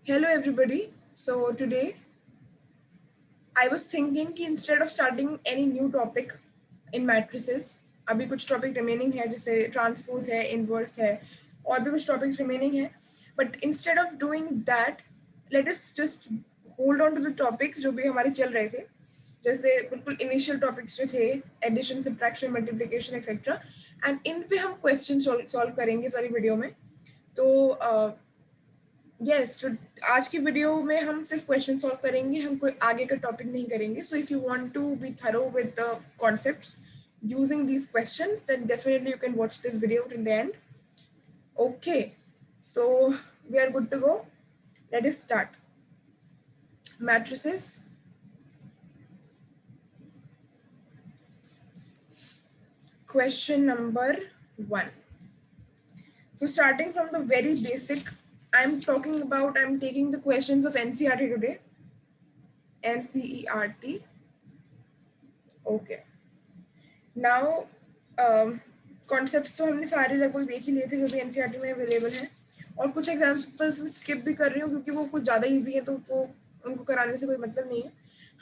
Hello everybody. So today I was thinking कि instead of starting any new topic in matrices, अभी कुछ topic remaining है जैसे transpose है, inverse है और भी कुछ topics remaining है. But instead of doing that, let us just hold on to the topics जो भी हमारे चल रहे थे. जैसे बिल्कुल initial topics जो थे addition, subtraction, multiplication, etc. And इन पे हम question solve करेंगे सारी वीडियो में. तो यस तो आज की वीडियो में हम सिर्फ क्वेश्चन सॉल्व करेंगे, हम कोई आगे का टॉपिक नहीं करेंगे. So if you want to be thorough with the concepts using these questions, then definitely you can watch this video till the end. Okay, so we are good to go. Let us start. Matrices. Question number 1. So starting from the very basic, I'm taking the questions of NCERT today. NCERT. Okay. Now concepts तो हमने सारे लगभग देख ही लिए थे जो भी NCERT में अवेलेबल हैं, और कुछ एग्जाम्पल्स में स्किप भी कर रही हूँ क्योंकि वो कुछ ज़्यादा इजी है तो वो उनको कराने से कोई मतलब नहीं है.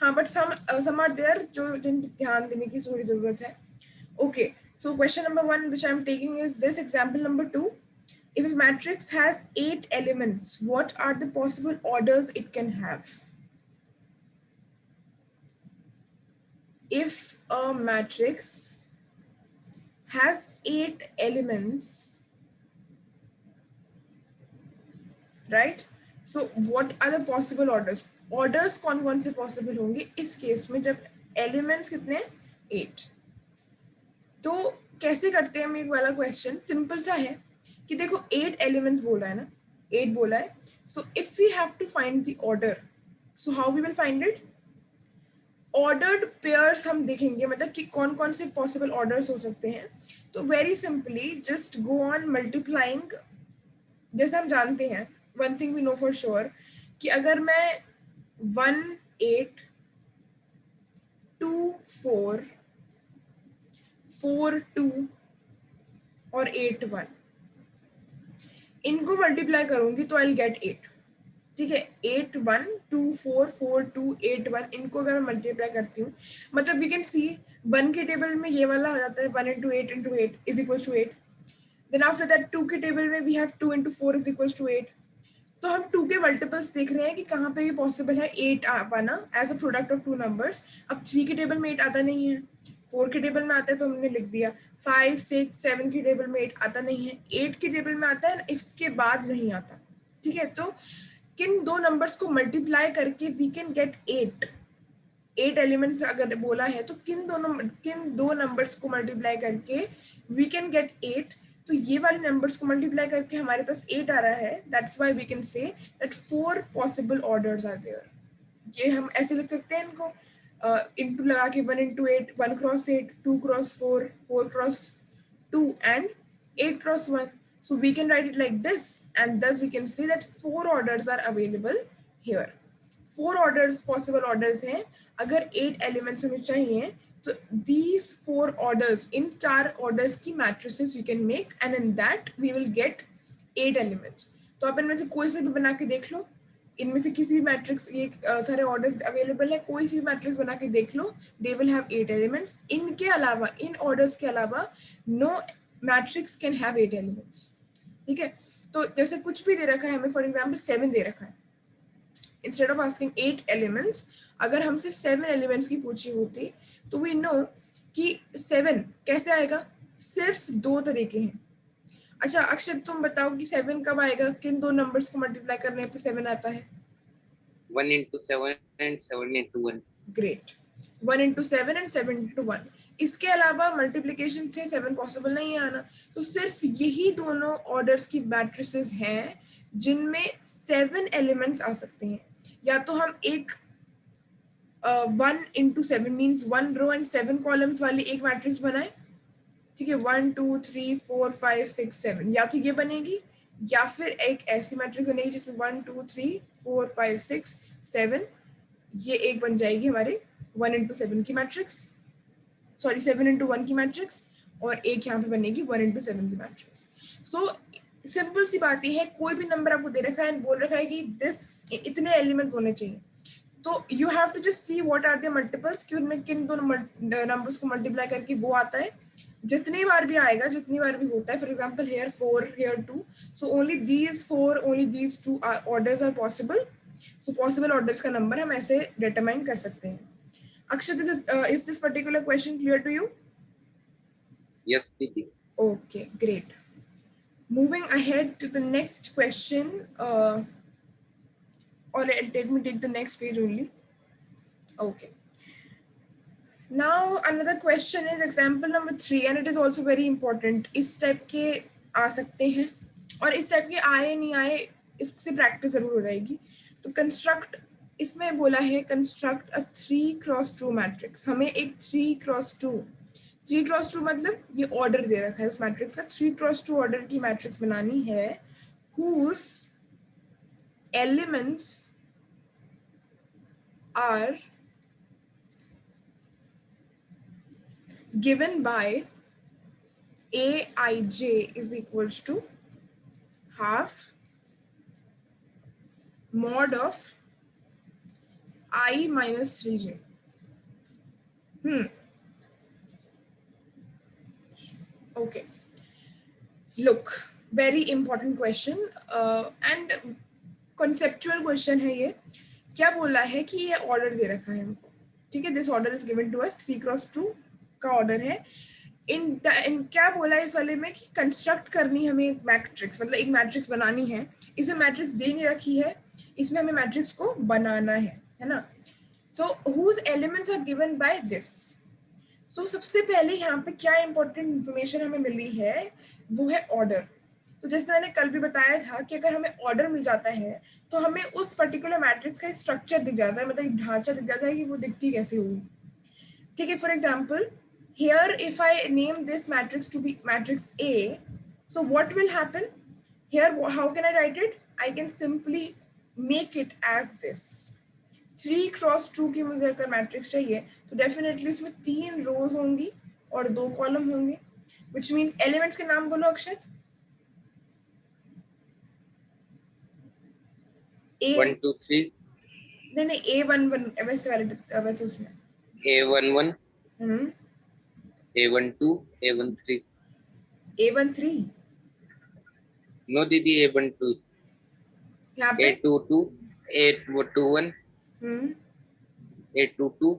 हाँ, बट सम आर देयर जो जिन ध्यान देने की थोड़ी ज़रूरत है. Okay, so question number 1 which I am taking is this. Example number 2. If a matrix has 8 elements, what are the possible orders it can have? If a matrix has 8 elements, right? So what are the possible orders? Orders कौन से possible होंगे इस case में जब elements कितने 8. तो कैसे करते हैं हम एक वाला क्वेश्चन सिंपल सा है कि देखो 8 elements बोला है ना, 8 बोला है. So if we have to find the order, so how we will find it? Ordered pairs हम देखेंगे, मतलब कि कौन कौन से पॉसिबल ऑर्डर्स हो सकते हैं. तो very simply just go on multiplying. जैसे हम जानते हैं, one thing we know for sure कि अगर मैं 1 8 2 4 4 2 और 8 1 इनको मल्टीप्लाई करूंगी तो आई विल गेट 8. ठीक है, 8 1 2 4 4 2 8 1 इनको अगर मैं मल्टीप्लाई करती हूँ, मतलब वी कैन सी 1 के टेबल में ये वाला आ जाता है 1 into 8 into 8 is equals to 8. Then after that 2 के टेबल में we have 2 into 4 is equals to 8. तो हम 2 के मल्टीपल्स देख रहे हैं कि कहाँ पे भी पॉसिबल है 8 आना as a product of 2 numbers. अब 3 के टेबल में 8 आता नहीं है, 4 के टेबल में आता है तो हमने लिख दिया. 5 6 7 के टेबल में 8 आता नहीं है, 8 के टेबल में आता है, इसके बाद नहीं आता. ठीक है, तो किन दो नंबर्स को मल्टीप्लाई करके वी कैन गेट 8 एलिमेंट्स अगर बोला है तो किन दो नंबर्स को मल्टीप्लाई करके वी कैन गेट 8. तो ये वाले नंबर्स को मल्टीप्लाई करके हमारे पास 8 आ रहा है. That's why we can say that 4 possible orders are there. ये हम ऐसे लिख सकते हैं इनको इनटू लगा के 1 into 8 1 cross 8 2 cross 4 4 cross 2 and 8 cross 1. So we can write it like this, and thus we can say that 4 orders are available here. 4 orders possible orders हैं. अगर 8 elements हमें चाहिए तो these 4 orders, इन 4 orders की matrices we can make, and in that we will get 8 elements. तो आप इनमें से कोई से भी बना के देख लो, इनमें से किसी भी मैट्रिक्स, ये सारे ऑर्डर्स अवेलेबल है, कोई सी भी मैट्रिक्स बना के देख लो, दे विल हैव 8 एलिमेंट्स. इनके अलावा, इन ऑर्डर्स के अलावा no matrix can have 8 elements. ठीक है, तो जैसे कुछ भी दे रखा है हमें, फॉर एग्जांपल 7 दे रखा है, इंस्टेड ऑफ आस्किंग 8 एलिमेंट्स अगर हमसे 7 एलिमेंट्स की पूछी होती तो वी नो कि 7 कैसे आएगा. सिर्फ 2 तरीके हैं. अच्छा अक्षत, तुम बताओ कि 7 कब आएगा, किन दो नंबर्स को मल्टीप्लाई करने पे 7 आता है? 1 into 7 and 7 into 1. Great, 1 into 7 and 7 into 1. इसके अलावा मल्टीप्लिकेशन से 7 पॉसिबल नहीं है आना. तो सिर्फ यही दोनों ऑर्डर्स की मैट्रिसेस हैं जिनमें 7 एलिमेंट्स आ सकते हैं. या तो हम एक 1 into 7 means 1 row and 7 columns वाली एक मैट्रिक्स बनाए. ठीक है, 1 2 3 4 5 6 7, या तो ये बनेगी या फिर एक ऐसी मैट्रिक्स बनेगी जिसमें 1 2 3 4 5 6 7, ये एक बन जाएगी हमारे 1 into 7 की मैट्रिक्स, सॉरी 7 into 1 की मैट्रिक्स, और एक यहाँ पे बनेगी 1 into 7 की मैट्रिक्स. सो सिंपल सी बात ये है, कोई भी नंबर आपको दे रखा है, बोल रखा है कि दिस इतने एलिमेंट्स होने चाहिए। तो you have to just see what are the multiples, कि उनमें किन दो नंबर्स को मल्टीप्लाई करके वो आता है। जितनी बार भी आएगा, जितनी बार भी होता है, for example here 4, here 2, so only these 4, only these 2 orders are possible. सो पॉसिबल ऑर्डर्स का नंबर हम ऐसे डिटरमाइन कर सकते हैं। Akshay, is this particular question clear to you? Yes, Didi. Okay, great. Moving ahead to the next question, or let me take the next page only. Okay. Now another question is example number 3, and it is also very important. इस type के आ सकते हैं, और इस type के आए नहीं आए इससे प्रैक्टिस जरूर हो जाएगी। तो कंस्ट्रक्ट, इसमें बोला है कंस्ट्रक्ट अ 3x2 मैट्रिक्स। हमें एक 3x2 मतलब ये ऑर्डर दे रखा है उस मैट्रिक्स का, 3x2 ऑर्डर की मैट्रिक्स बनानी है, whose elements are given by Aij is equals to half mod of I minus 3j. Okay. Look, very important question and conceptual question है ये। क्या बोला है कि ये ऑर्डर दे रखा है हमको, ठीक है, this order is given to us, 3x2 का ऑर्डर है। इन क्या बोला है इस वाले में कि कंस्ट्रक्ट करनी हमें एक मैट्रिक्स, मतलब एक मैट्रिक्स बनानी है। इसे मैट्रिक्स दे नहीं रखी है, इसमें हमें मैट्रिक्स को बनाना है ना। So whose elements are given by this. So सबसे पहले यहाँ पे क्या इंपॉर्टेंट इंफॉर्मेशन हमें मिली है, वो है ऑर्डर। तो जैसे मैंने कल भी बताया था कि अगर हमें ऑर्डर मिल जाता है तो हमें उस पर्टिकुलर मैट्रिक्स का एक स्ट्रक्चर दिख जाता है, मतलब एक ढांचा दिख जाता है कि वो दिखती कैसे होगी, ठीक है। For example here if I name this matrix to be matrix A, so what will happen here, how can I write it? I can simply make it as this 3x2 की मुझे अगर मैट्रिक्स चाहिए तो definitely इसमें 3 रोज होंगी और 2 column होंगे, which means elements के नाम बोलो अक्षत। 1 2 3 नहीं A11 वैसे वाले वैसे उसमें A11 A12 A13 A13 no दीदी A12 यहाँ पे A22 A21 A22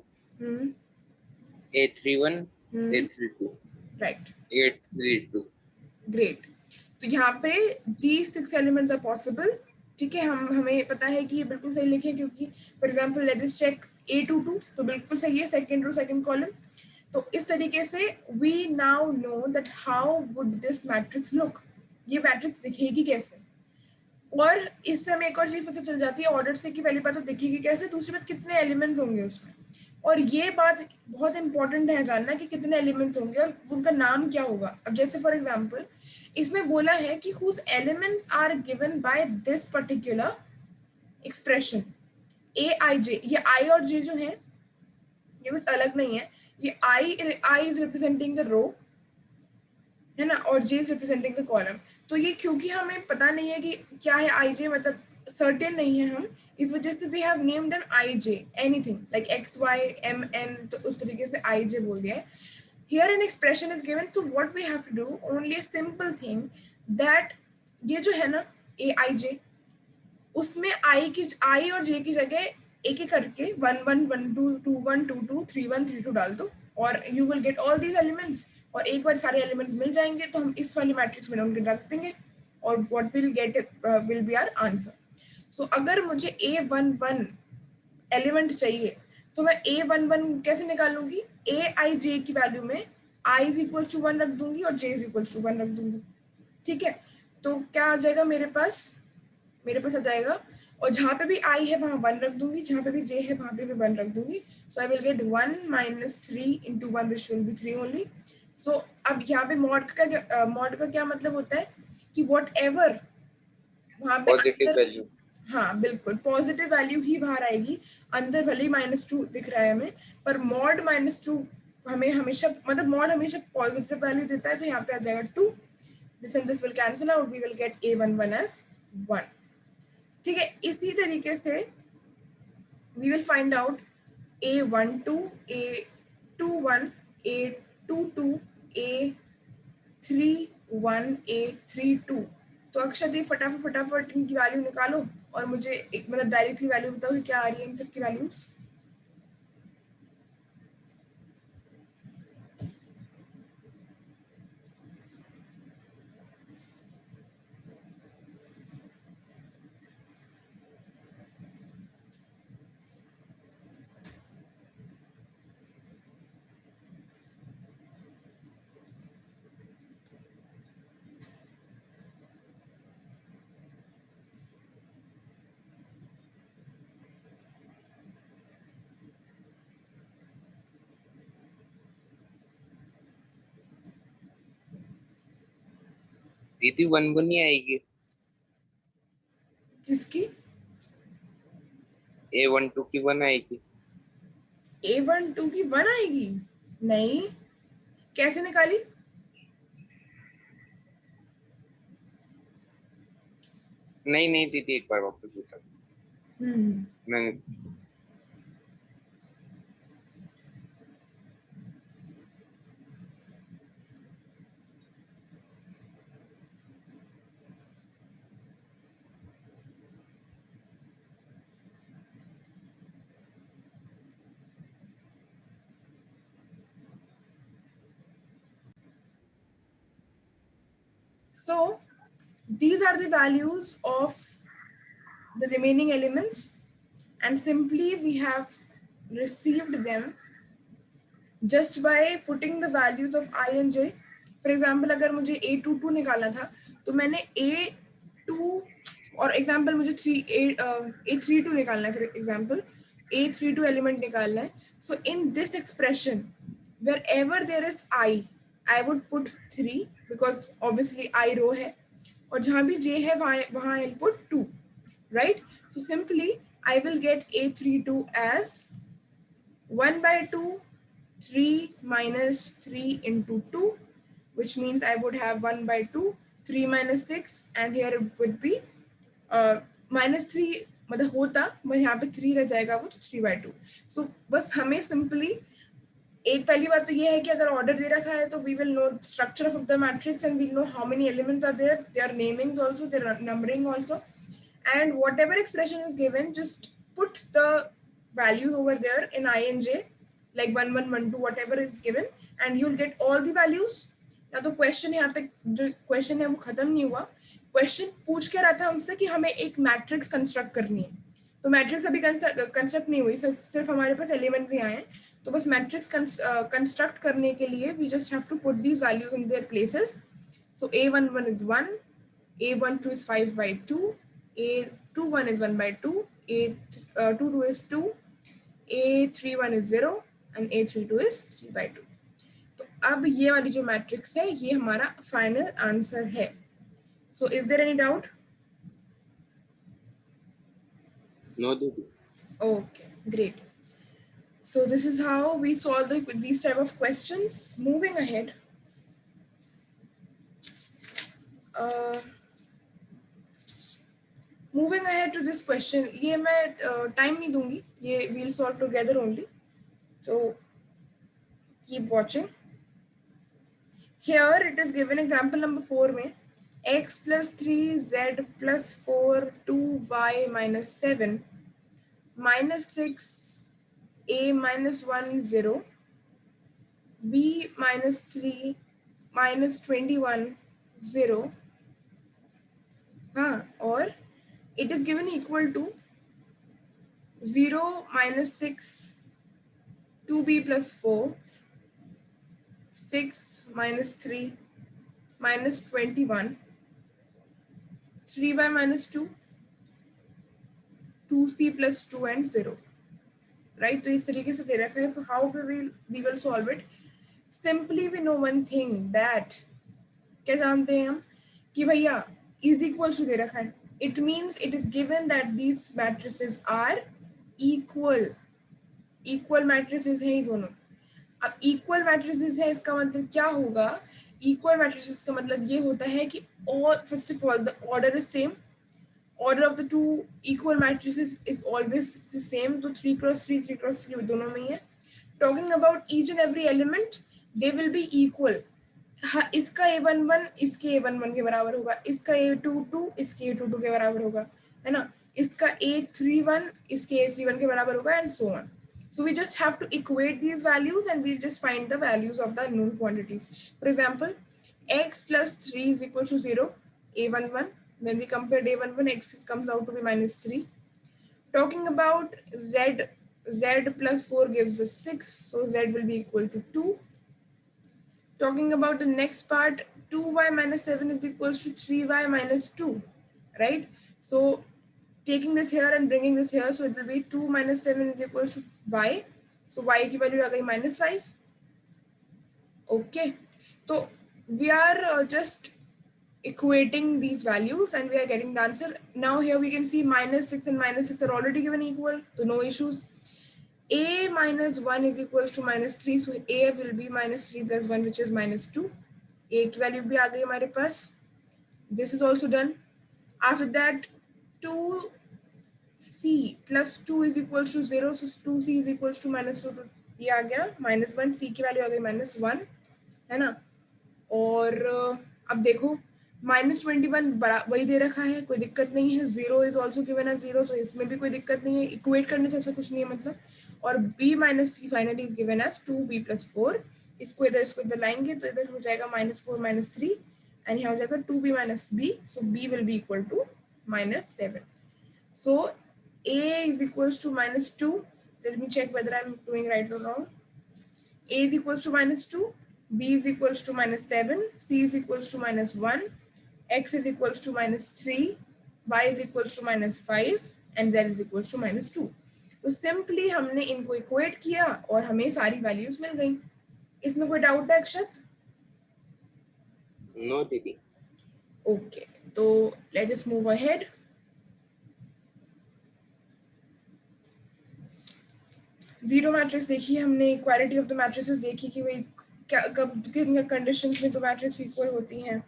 A31 A32 right, A32 great. तो यहाँ पे these 6 elements are possible, ठीक है। हमें पता है कि ये बिल्कुल सही लिखे, क्योंकि for example let us check A22 तो बिल्कुल सही है, सेकंड रो सेकंड कॉलम। तो इस तरीके से we now know that how would this matrix look, ये मैट्रिक्स दिखेगी कैसे। और इससे हमें एक और चीज पता चल जाती है ऑर्डर से कि पहली बात तो दिखेगी कैसे, दूसरी बात कितने एलिमेंट्स होंगे उसमें। और ये बात बहुत इंपॉर्टेंट है जानना कि कितने एलिमेंट्स होंगे और उनका नाम क्या होगा। अब जैसे फॉर एग्जांपल इसमें बोला है कि whose elements are given by this particular expression Aij, ये I और J जो है ये कुछ अलग नहीं है, ये I is representing the row है ना, और J is representing the column. तो ये क्योंकि हमें पता नहीं है कि क्या है Ij, मतलब सर्टेन नहीं है हम, इस वजह से we have named an Ij anything like XY MN, तो उस तरीके से Ij बोल दिया है। Here an expression is given, so what we have to do, only a simple thing that ये जो है ना Aij, उसमें I और J की जगह एक एक करके 1 1 1 2 2 1 2 2 3 1 3 2 डाल दो और you will get all these elements, और एक बार सारे एलिमेंट्स मिल जाएंगे तो हम इस वाली मैट्रिक्स में उनके रख देंगे और what will get will be our answer. So अगर मुझे A11 एलिमेंट चाहिए तो मैं A11 कैसे निकालूंगी, Aij की वैल्यू में I इज इक्वल टू 1 रख दूंगी और J इज इक्वल टू 1 रख दूंगी, ठीक है। तो क्या आ जाएगा मेरे पास आ जाएगा, और जहाँ पे भी I है वहाँ 1 रख दूंगी, जहाँ पे भी J है वहाँ पे भी 1 रख दूंगी। So I will get 1 minus 3 into 1 which will be 3 only. So अब यहाँ पे मॉड का क्या मतलब होता है कि वॉट एवर वहाँ पे पॉजिटिव वैल्यू, हाँ बिल्कुल पॉजिटिव वैल्यू ही बाहर आएगी, अंदर भले ही -2 दिख रहा है हमें, पर मॉड -2 हमें हमेशा, मतलब मॉड हमेशा पॉजिटिव वैल्यू देता है, तो यहाँ पे आ जाएगा 2, this and this will cancel out, we will get A11 as 1, ठीक है, इसी तरीके से we will find out A12, A21, A22, A31, A32। तो अक्षत ये फटाफट फटाफट इनकी वैल्यू निकालो और मुझे एक मतलब डायरेक्टली वैल्यू बताओ कि क्या आ रही है इन सब की वैल्यूज। दीदी 1 1 ही आएगी। किसकी? A12 की 1 आएगी। A12 की 1 आएगी? नहीं, कैसे निकाली? नहीं नहीं दीदी, एक बार वापस बता। मैंने So these are the values of the remaining elements, and simply we have received them just by putting the values of I and j. For example, अगर मुझे A22 निकालना था तो मैंने A2 और example मुझे A32 निकालना है, for example A32 element निकालना है. So in this expression, wherever there is I would put 3 because obviously I row है, और जहाँ भी j है वहाँ I'll put 2, right? So simply I will get A32 as 1 by 2, 3 minus 3 into 2, which means I would have 1 by 2, 3 minus 6, and here it would be minus 3, मतलब होता मैं यहाँ पे 3 रह जाएगा वो, तो 3 by 2. So बस हमें simply एक पहली बात तो ये है कि अगर ऑर्डर दे रखा है तो we will know structure of the matrix and we'll know how many elements are there, their namings also, their numbering also, and whatever expression is given, just put the values over there in I and j, like 1 1 1 2 whatever is given, and you'll get all the values. ना तो question यहाँ पे जो question है वो खत्म नहीं हुआ. क्वेश्चन पूछ के रहा था हमसे कि हमें एक मैट्रिक्स कंस्ट्रक्ट करनी है, तो मैट्रिक्स अभी कंस्ट्रक्ट नहीं हुई, सिर्फ हमारे पास एलिमेंट्स ही आए हैं. तो बस मैट्रिक्स कंस्ट्रक्ट करने के लिए we just have to put these values in their places. So A11 is 1, A12 is 5 by 2, A21 is 1 by 2, A22 is 2, A31 is 0, and A32 is 3 by 2. तो अब ये वाली जो मैट्रिक्स है ये हमारा फाइनल आंसर है. So is there any doubt? No दीदी. Okay, great. So this is how we solve these type of questions. Moving ahead. Moving ahead to this question, ये मैं time नहीं दूंगी, ये we'll solve together only. So keep watching. Here it is given example number 4 में x plus 3 z plus 4 2y minus 7 minus 6 a minus 1 0 b minus 3 minus 21 0. हाँ, और it is given equal to 0 minus 6 2b plus 4 6 minus 3 minus 21 3y minus 2 2c plus 2 and 0, right? तो इस तरीके से दे रखा है. So how we will solve it? Simply we know one thing, that क्या जानते हैं हम कि भैया is equals to दे रखा है. It means it is given that these matrices are equal. Equal matrices हैं ये दोनों. अब equal matrices है इसका मतलब क्या होगा? Equal matrices का मतलब ये होता है कि all, first of all, the order is same. order of the two equal matrices is always the same, तो 3 cross 3 3 cross 3 दोनों में ही है. Talking about each and every element, they will be equal. हाँ, इसका A11 इसके A11 के बराबर होगा, इसका A22 इसके A22 के बराबर होगा, है ना, इसका A31 इसके A31 के बराबर होगा, and so on. So we just have to equate these values and we just find the values of the unknown quantities. For example, x plus 3 is equal to 0, A11. When we compare A11, x comes out to be minus 3. Talking about z, z plus 4 gives us 6, so z will be equal to 2. Talking about the next part, 2y minus 7 is equals to 3y minus 2, right? So taking this here and bringing this here, so it will be 2 minus 7 is equals to y. So y की value आ गई minus 5. Okay, so we are just equating these values and we are getting the answer. Now here we can see minus 6 and minus 6 are already given equal, so no issues. A minus 1 is equals to minus 3, so A will be minus 3 plus 1, which is minus 2. A की value भी आ गई हमारे पास. This is also done. After that, 2c plus 2 is equals to 0, so 2c is equals to minus 2, ये आ गया minus 1, c की value आ गई minus 1, है ना. और अब देखो -21 वही दे रखा है, कोई दिक्कत नहीं है. 0 इज ऑल्सो गिवन एज 0, सो इसमें भी कोई दिक्कत नहीं है, इक्वेट करने जैसा कुछ नहीं है मतलब. और b minus c finally is given as 2b plus 4. इसको इधर लाएंगे तो इधर हो जाएगा -4 -3 एंड यहाँ हो जाएगा 2b minus b, so b will be equal to -7. So a is equals to -2. Let me check whether I'm doing right or wrong. A is equals to -2, b is equals to -7, c is equals to -1, x is equals to -3, y is equals to -5 and z is equals to -2. तो simply हमने इनको equate किया और हमें सारी values मिल गई. इसमें कोई डाउट है अक्षत? नो दीदी. ओके, तो let us move ahead. Zero matrix देखी हमने, इक्वालिटी ऑफ द मैट्रिसेस देखी कि भाई कब किन कंडीशंस में दो मैट्रिक्स इक्वल होती हैं.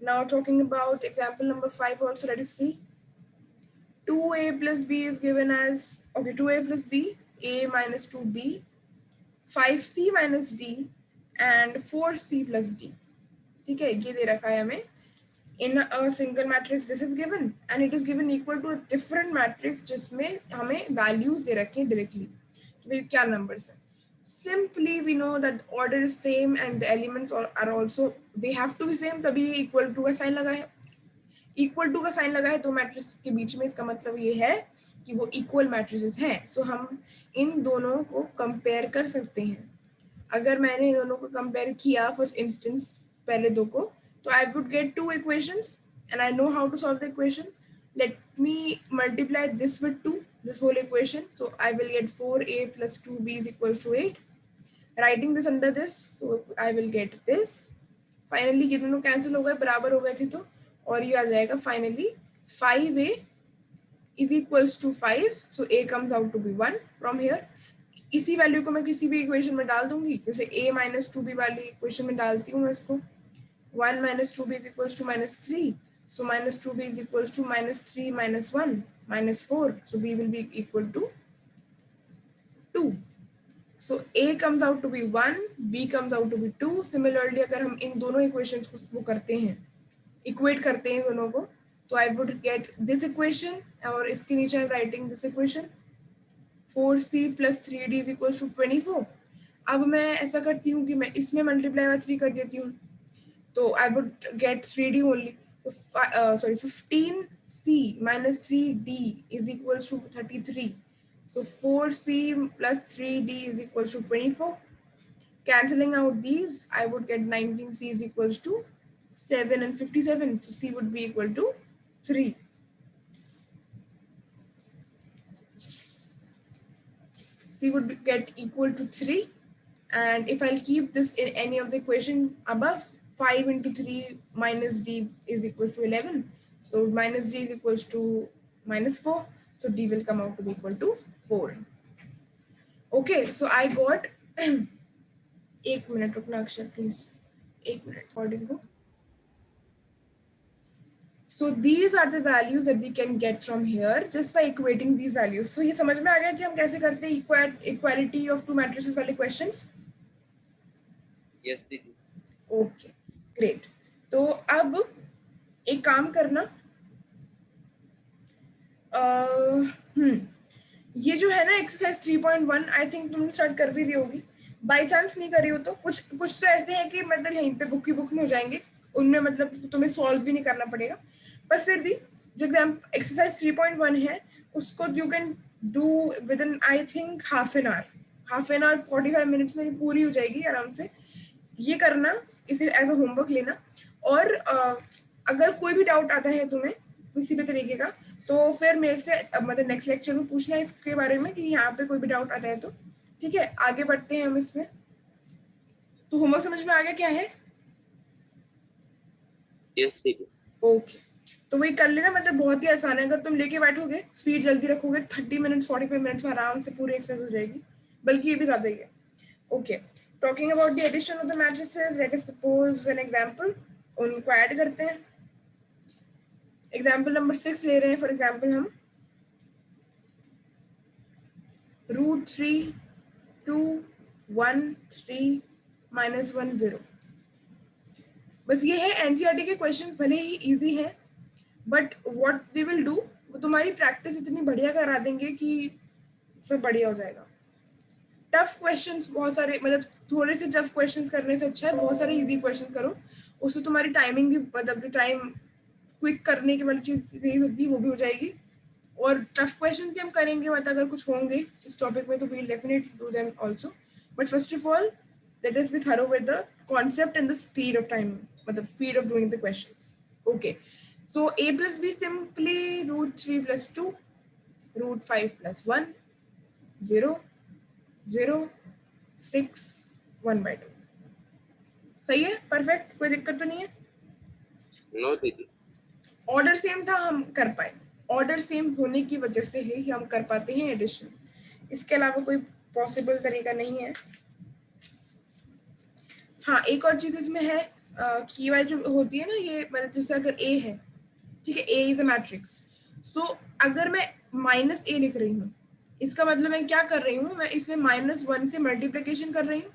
Now talking about example number 5 also, let us see. 2a plus b is given as, okay, 2a plus b, a minus 2b, 5c minus d and 4c plus d. ठीक है, ये दे रखा है हमें. In a single matrix this is given and it is given equal to a different matrix जिसमें हमें values दे रखे हैं directly. तो क्या numbers हैं? Simply we know that order is same and the elements are also, they have to be same, तभी equal to का sign लगा है. इक्वल टू का साइन लगा है दो मैट्रिक्स के बीच में, इसका मतलब ये है कि वो इक्वल मैट्रिसेस हैं. सो हम इन दोनों को कंपेयर कर सकते हैं. अगर मैंने इन दोनों को कंपेयर किया फॉर इंस्टेंस पहले दो को, तो I would get two equations and I know how to solve the equation. Let me multiply this with 2, this whole equation. So I will get 4a plus 2b is equals to 8. Writing this under this, so I will get this. Finally ये दोनों cancel हो गए, बराबर हो गए थे, तो और ये आ जाएगा finally 5a is equals to 5, so a comes out to be 1 from here. इसी वैल्यू को मैं किसी भी इक्वेशन में डाल दूंगी, जैसे a minus 2b वाली इक्वेशन में डालती हूँ मैं इसको. 1 minus 2b is equals to -3, so minus 2b is equals to -3 minus 1 minus 4, so b will be equal to 2. So a comes out to be 1, b comes out to be 2. Similarly अगर हम इन दोनों equations को वो करते हैं, equate करते हैं दोनों को, तो I would get this equation और इसके नीचे I am writing this equation. 4c plus 3d is equals to 24. अब मैं ऐसा करती हूँ कि मैं इसमें मल्टीप्लाई बाय 3 कर देती हूँ, तो I would gate 3d only. Sorry 15c minus 3d is equals to 33. So 4c plus 3d is equals to 24. Cancelling out these, I would get 19c is equals to 7 and 57. So c would be equal to 3. C would get equal to 3. And if I'll keep this in any of the equation above, 5 into 3 minus d is equal to 11. So minus d is equals to -4. So d will come out to be equal to 4. Okay, so I got 1 minute रुकना अक्षर please, 1 minute recording को. So these are the values that we can get from here just by equating these values. So ये समझ में आ गया कि हम कैसे करते हैं equality of two matrices वाले questions? यस दीदी। Okay great. तो अब एक काम करना, ये जो है ना एक्सरसाइज 3.1 आई थिंक तुम स्टार्ट कर भी रही होगी, बाई चांस नहीं करी हो तो कुछ कुछ तो ऐसे हैं कि मतलब यहीं पे बुक में हो जाएंगे, उनमें मतलब तुम्हें सॉल्व भी नहीं करना पड़ेगा, पर फिर भी जो एग्जाम एक्सरसाइज 3.1 है उसको you can do with in I think half an hour 45 minutes में पूरी हो जाएगी आराम से। ये करना, इसे एज अ होमवर्क लेना, और अगर कोई भी डाउट आता है तुम्हें किसी भी तरीके का तो फिर मेरे से मतलब नेक्स्ट लेक्चर में पूछना इसके बारे में कि यहाँ पे कोई भी डाउट आता है तो। ठीक है, आगे बढ़ते हैं हम इसमें। तो होमवर्क समझ में आ गया क्या है? यस दीदी। ओके, तो वही कर लेना, मतलब बहुत ही आसान है, अगर तुम लेके बैठोगे स्पीड जल्दी रखोगे 30 मिनट्स 45 मिनट्स में आराम से पूरी एक्सरसाइज हो जाएगी, बल्कि ये भी ज्यादा ही है। Okay, talking about the addition of the matrices, let us suppose an example, उनको ऐड करते हैं। एग्जांपल नंबर 6 ले रहे हैं फॉर एग्जांपल हम, √3 2 1 3 -1 0। बस ये है, एनसीईआरटी के क्वेश्चंस भले ही इजी हैं but what they will do, वो तुम्हारी प्रैक्टिस इतनी बढ़िया करा देंगे कि सब बढ़िया हो जाएगा। टफ क्वेश्चंस बहुत सारे, मतलब थोड़े से टफ क्वेश्चंस करने से अच्छा है बहुत सारे इजी क्वेश्चंस करो, उससे तुम्हारी टाइमिंग भी, मतलब टाइम क्विक करने की वाली चीज यही होती है वो भी हो जाएगी, और टफ क्वेश्चंस भी हम करेंगे, मतलब अगर कुछ होंगे इस टॉपिक में तो we definitely do them also, but first of all let us be thorough with the concept and the speed of time, मतलब speed of doing the questions. Okay, so a plus b simply √3 + 2 √5 + 1 0 0 6 1/2। सही है, perfect, कोई दिक्कत तो नहीं है? No दीदी। Order same था, हम कर पाए, ऑर्डर सेम होने की वजह से ही हम कर पाते हैं एडिशन, इसके अलावा कोई पॉसिबल तरीका नहीं है। हाँ, एक और चीज इसमें है कि वाली जो होती है ना, ये मतलब जैसे अगर ए है, ठीक है, ए इज अ मैट्रिक्स, सो अगर मैं -a लिख रही हूँ, इसका मतलब मैं क्या कर रही हूँ, मैं इसमें -1 से मल्टीप्लिकेशन कर रही हूँ,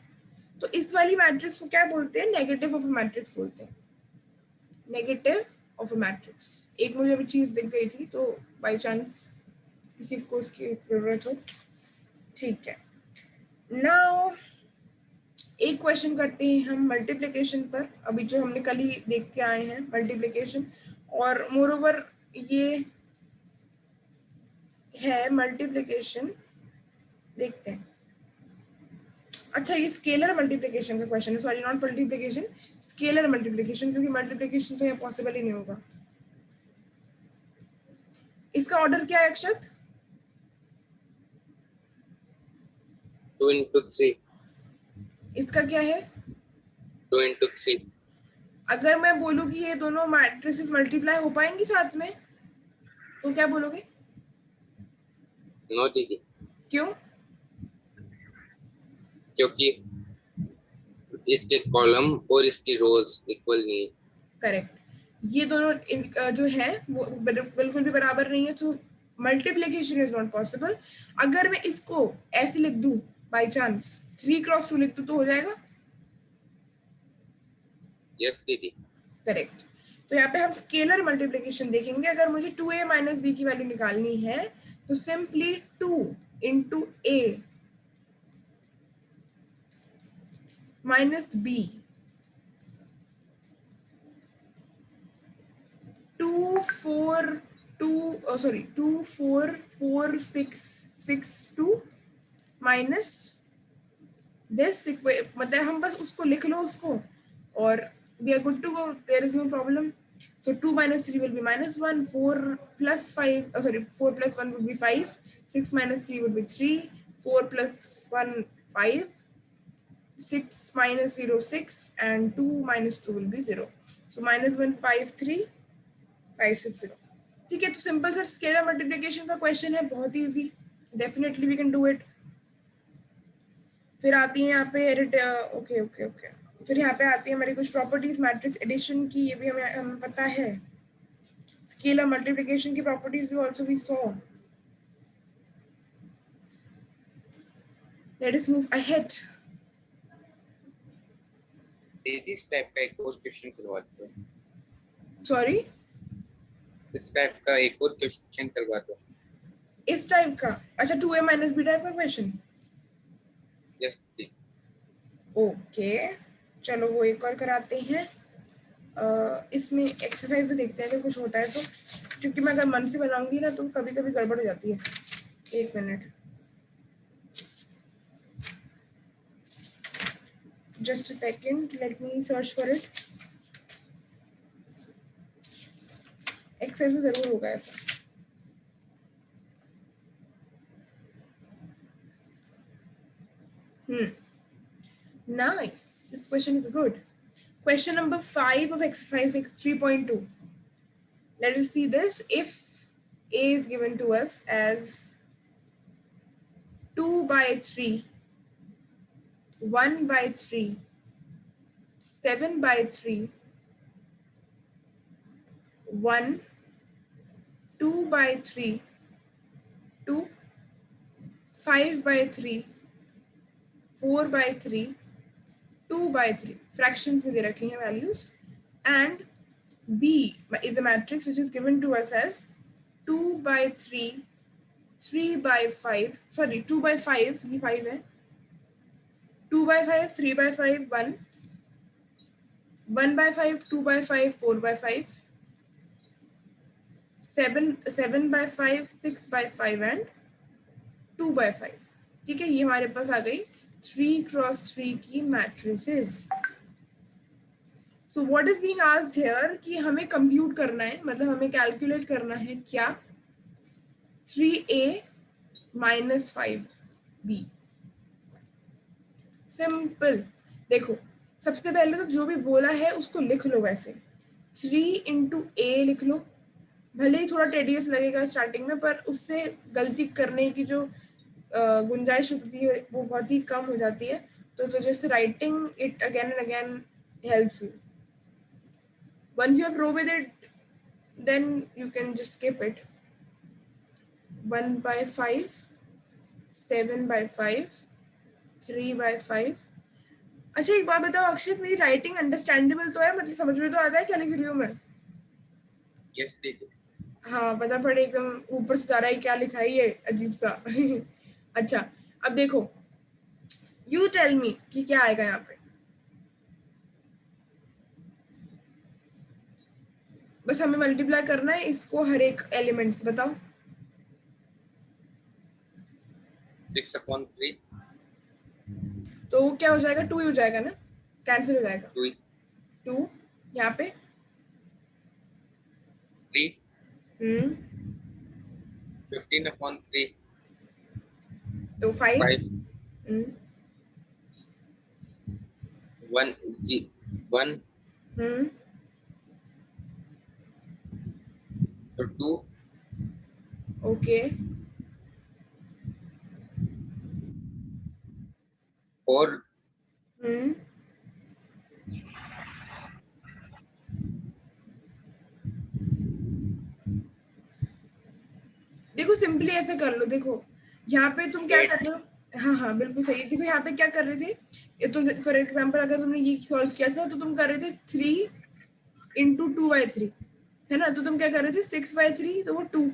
तो इस वाली मैट्रिक्स को क्या बोलते हैं, नेगेटिव ऑफ अ मैट्रिक्स बोलते हैं, नेगेटिव ऑफ अ मैट्रिक्स। एक मुझे अभी चीज दिख गई थी तो बाय चांस किसी को उसकी जरूरत हो। ठीक है, नाउ एक क्वेश्चन करते हैं हम मल्टीप्लिकेशन पर, अभी जो हमने कल ही देख के आए हैं मल्टीप्लिकेशन, और मोर ओवर ये है मल्टीप्लिकेशन, देखते हैं। अच्छा, ये स्केलर मल्टीप्लिकेशन का क्वेश्चन है, sorry not multiplication, scalar multiplication, क्योंकि मल्टीप्लिकेशन तो ये पॉसिबल ही नहीं होगा। इसका ऑर्डर क्या है अक्षत? 2 × 3। इसका क्या है? 2 × 3। अगर मैं बोलूँ कि ये दोनों मैट्रिसेस मल्टीप्लाई हो पाएंगी साथ में, तो क्या बोलोगे? नो दीदी। क्यों? क्योंकि इसके कॉलम और इसकी रोज इक्वल नहीं है। करेक्ट, ये दोनों जो है वो बिल्कुल भी बराबर नहीं है, तो मल्टीप्लिकेशन इज नॉट पॉसिबल। अगर मैं इसको ऐसे लिख दूं बाय चांस 3 × 2 लिख दूं तो हो जाएगा? यस दीदी। करेक्ट, तो यहाँ पे हम स्केलर मल्टीप्लिकेशन देखेंगे। अगर मुझे 2a - b की वैल्यू निकालनी है तो simply 2 × a - b 2 4 2 sorry 2 4 4 6 6 2 minus this, मतलब हम बस उसको लिख लो उसको और we are good to go, there is no problem. So 2 - 3 will be -1, 4 + 5 sorry 4 + 1 would be 5, 6 - 3 would be 3, 4 + 1 5, 6 - 0 6, and 2 - 2 will be 0. So -1 5 3 5 6 0। ठीक है, तो सिंपल सा स्केलर मल्टीप्लिकेशन का क्वेश्चन है, बहुत ही easy, definitely we can do it. फिर आती है यहाँ पे ओके ओके ओके, फिर यहाँ पे आती है हमारी कुछ प्रॉपर्टीज मैट्रिक्स एडिशन की, ये भी हमें पता है। Scalar multiplication की properties we also we saw. Let us move ahead. दीदी इस टाइप का एक और क्वेश्चन करवा दो, Sorry, इस टाइप का एक और क्वेश्चन करवा दो। इस टाइप का, अच्छा 2a minus b टाइप का क्वेश्चन। यस दी। ओके, चलो वो एक और कराते हैं। इसमें एक्सरसाइज भी देखते हैं अगर कुछ होता है तो, क्योंकि मैं अगर मन से बनाऊंगी ना तो कभी कभी गड़बड़ हो जाती है। एक minute, just a second, let me search for it. Exercise में जरूर होगा ऐसा। Nice. This question is good. Question number 5 of exercise 3.2. Let us see this. If A is given to us as 2 by 3, 1 by 3, 7 by 3, 1, 2 by 3, 2, 5 by 3, 4 by 3, 2 by 3. Fractions में दे रखे हैं values. And B is a matrix which is given to us as 2 by 3, 3 by 5, sorry 2 by 5, ये 5 है, 2 by 5, 3 by 5, 1, 1 by 5, 2 by 5, 4 by 5, 7 by 5, 6 by 5 and 2 by 5. ठीक है, ये हमारे पास आ गई 3 cross 3 की matrices. So what is being asked here कि हमें कंप्यूट करना है, मतलब हमें कैलकुलेट करना है क्या 3a minus 5b। सिंपल, देखो सबसे पहले तो जो भी बोला है उसको लिख लो, वैसे 3 इंटू ए लिख लो। भले ही थोड़ा टेडियस लगेगा स्टार्टिंग में, पर उससे गलती करने की जो गुंजाइश होती है वो बहुत ही कम हो जाती है, तो इस वजह से writing it again and again helps you. Once you are pro with it then you can just skip it. 1 by 5, 7 by 5, 3 by 5। अच्छा एक बात बताओ अक्षित, मेरी राइटिंग अंडरस्टैंडेबल तो है, मतलब समझ में तो आता है क्या लिख रही हूँ मैं? यस दीदी। हाँ पता पड़े एकदम ऊपर से जा रहा है क्या लिखा है ये अजीब सा। अच्छा अब देखो, यू टेल मी कि क्या आएगा यहाँ पे। बस हमें मल्टीप्लाई करना है इसको हर एक एलिमेंट से, बताओ। 6/3 तो क्या हो जाएगा, 2 ही हो जाएगा ना, कैंसिल हो जाएगा 2 2 यहाँ पे। 3 हम्म 15/3 तो 5। 5 1 1 तो 2 ओके 4 देखो सिंपली ऐसे कर लो, देखो यहाँ पे तुम क्या 8 कर रहे हो। हाँ हाँ बिल्कुल सही है। देखो यहाँ पे क्या कर रहे थे, ये तुम फॉर एग्जांपल अगर तुमने ये सॉल्व किया था तो तुम कर रहे थे 3 इंटू 2/3, है ना, तो तुम क्या कर रहे थे 6/3, तो वो 2।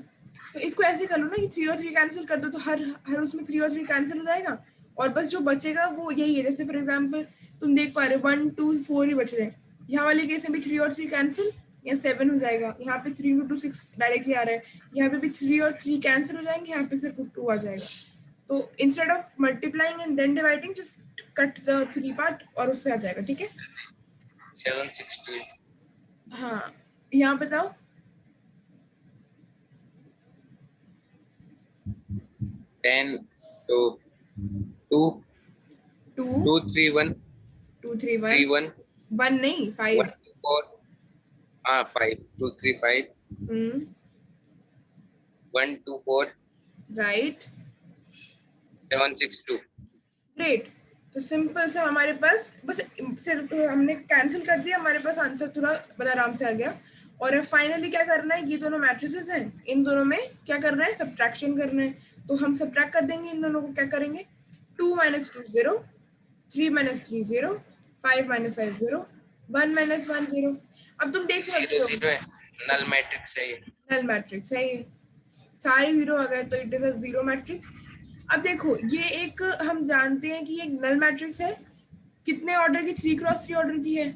तो इसको ऐसे कर लो ना कि 3 और 3 कैंसिल कर दो, तो हर हर उसमें 3 और 3 कैंसिल हो जाएगा, और बस जो बचेगा वो यही है। जैसे फॉर एग्जाम्पल तुम देख पा रहे हो 1 2 4 ही बच रहे हैं, यहाँ वाले केस में भी 3 और 3 कैंसिल, यहाँ 7 हो जाएगा, यहाँ पे 3 इंटू 6 डायरेक्टली आ रहा है, यहाँ पे भी 3 और 3 कैंसिल हो जाएंगे, यहाँ पे सिर्फ 2 आ जाएगा। तो instead of multiplying and then dividing just cut the 3 part और उससे आ जाएगा, ठीक है। 7 6 2 हाँ यहाँ बताओ 10 तो 2 2 2 3 1 2 3 3 1 1 1 नहीं 5। 1 2 4 हाँ 5 2 3 5 1 2 4 राइट 7 6 2 ग्रेट। तो सिंपल से हमारे पास बस सिर्फ हमने कैंसिल कर दिया, हमारे पास आंसर थोड़ा बड़ा आराम से आ गया। और फाइनली क्या करना है, ये दोनों मैट्रिसेस हैं, इन दोनों में क्या करना है, सब्ट्रैक्शन करना है। तो हम सब्ट्रैक्ट कर देंगे इन दोनों को, क्या करेंगे, 2 - 2 0, 3 - 3 0, 5 - 5 0, 1 - 1 0। अब तुम देख सकते 0 हो 0 है, नल मैट्रिक्स है ये। नल मैट्रिक्स है ये, सारे जीरो आ गए तो it is a zero matrix. अब देखो ये एक हम जानते हैं कि एक नल मैट्रिक्स है, कितने ऑर्डर की, 3x3 ऑर्डर की है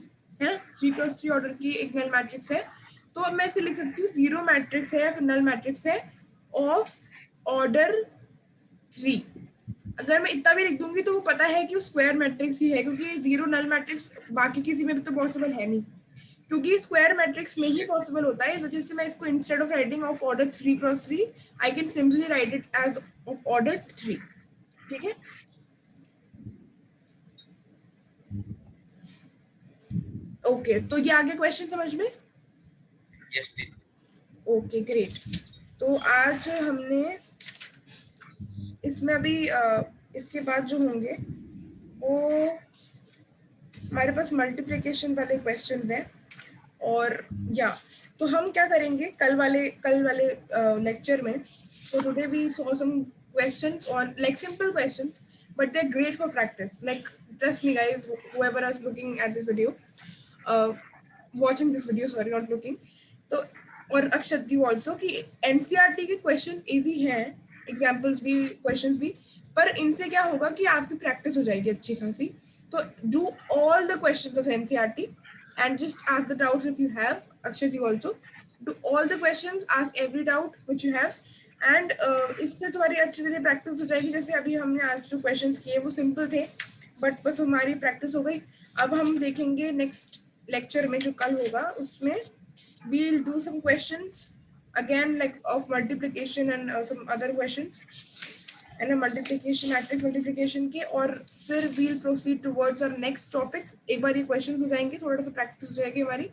ना, 3x3 ऑर्डर की एक नल मैट्रिक्स है। तो अब मैं इसे लिख सकती हूँ जीरो मैट्रिक्स है या फिर नल मैट्रिक्स है ऑफ ऑर्डर 3। अगर मैं इतना भी लिख दूंगी तो वो पता है कि वो स्क्वायर मैट्रिक्स ही है, क्योंकि जीरो नल मैट्रिक्स बाकी किसी में भी तो पॉसिबल है नहीं, क्योंकि स्क्वायर मैट्रिक्स में ही पॉसिबल होता है। इस वजह से मैं इसको instead of writing of order 3x3 I can simply write it as of order 3। ठीक है, ओके, तो ये आगे क्वेश्चन समझ में। यस जी। Okay great. तो आज हमने इसमें अभी इसके बाद जो होंगे वो हमारे पास मल्टीप्लिकेशन वाले क्वेश्चंस हैं। और या तो हम क्या करेंगे कल वाले लेक्चर में, so today we saw some questions on like simple questions, but they're great for practice. Like trust me guys, whoever is looking at this video, uh, watching this video, sorry not looking, तो और अक्षत you also कि NCERT के questions easy हैं, examples भी questions भी, पर इनसे क्या होगा कि आपकी प्रैक्टिस हो जाएगी अच्छी खासी। तो do all the questions of NCERT and just ask the doubts if you have. Akshat, you also do all the questions, ask every doubt which you have, and इससे तुम्हारी अच्छी तरह प्रैक्टिस हो जाएगी। जैसे अभी हमने आज जो क्वेश्चंस किए वो सिंपल थे, बट बस हमारी प्रैक्टिस हो गई। अब हम देखेंगे नेक्स्ट लेक्चर में जो कल होगा, उसमें we'll do some questions again like of multiplication and some other questions and a multiplication matrix multiplication के, और फिर we'll proceed towards our next topic। एक बार ये questions हो जाएंगे, थोड़ा सा practice हो जाएगी हमारी,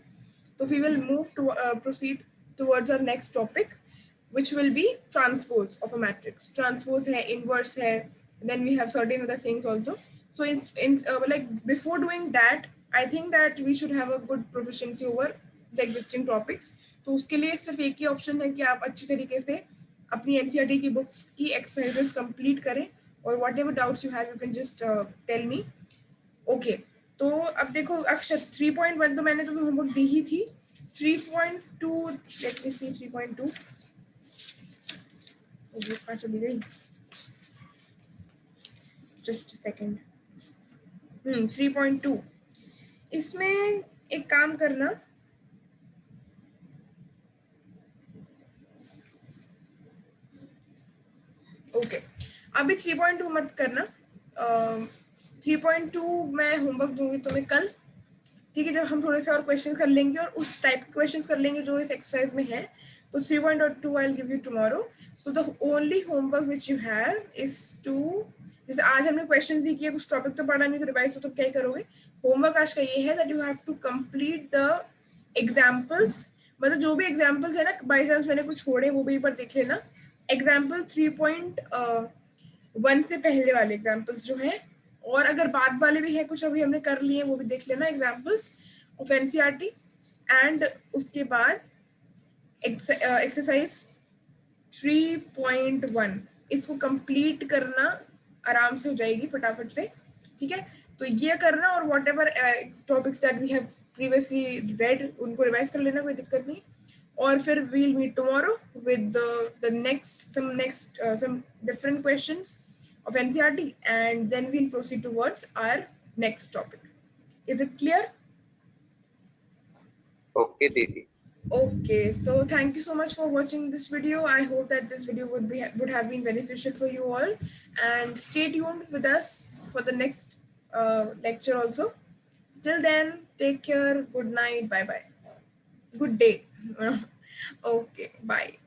तो we will move to proceed towards our next topic which will be transpose of a matrix। transpose है, inverse है, then we have certain other things also। so in like before doing that I think that we should have a good proficiency over the existing topics। तो उसके लिए सिर्फ एक ही option है कि आप अच्छी तरीके से अपनी एनसीईआरटी की बुक्स की एक्सरसाइजेस कंप्लीट करें, और whatever doubts you have you can just tell me. Okay, तो अब देखो अक्षत 3.1 तो मैंने तुम्हें होमवर्क दी ही थी। 3.2 लेट मी सी, 3.2 कहाँ चली गई, जस्ट सेकंड। 3.2 इसमें एक काम करना, ओके अभी 3.2 मत करना, 3.2 मैं होमवर्क दूंगी तुम्हें कल। ठीक है, जब हम थोड़े से और क्वेश्चन कर लेंगे और उस टाइप के क्वेश्चन कर लेंगे जो इस एक्सरसाइज में है, तो 3.2 I will give you tomorrow. So the only homework which you have is to, जैसे आज हमने क्वेश्चन दी किया, कुछ टॉपिक तो पढ़ा नहीं, तो रिवाइज तो तुम क्या करोगे। होमवर्क आज का ये है that you have to complete the examples, मतलब जो भी एग्जाम्पल्स है ना, बाई चांस मैंने कुछ छोड़े वो भी एक बार देख लेना। एग्जाम्पल 3.1 से पहले वाले एग्जाम्पल्स जो है, और अगर बाद वाले भी है कुछ अभी हमने कर लिए वो भी देख लेना, एग्जाम्पल्स ऑफ एनसीईआरटी। एंड उसके बाद एक्सरसाइज 3.1 इसको कंप्लीट करना, आराम से हो जाएगी फटाफट से। ठीक है, तो ये करना, और whatever topics that we have previously read उनको रिवाइज कर लेना, कोई दिक्कत नहीं। और फिर we'll meet tomorrow with some different questions of NCERT, and then we'll proceed towards our next topic. Is it clear? Okay दीदी। Okay, so thank you so much for watching this video. I hope that this video would have been beneficial for you all, and stay tuned with us for the next lecture also. Till then, take care, good night, bye bye, good day. Okay, bye.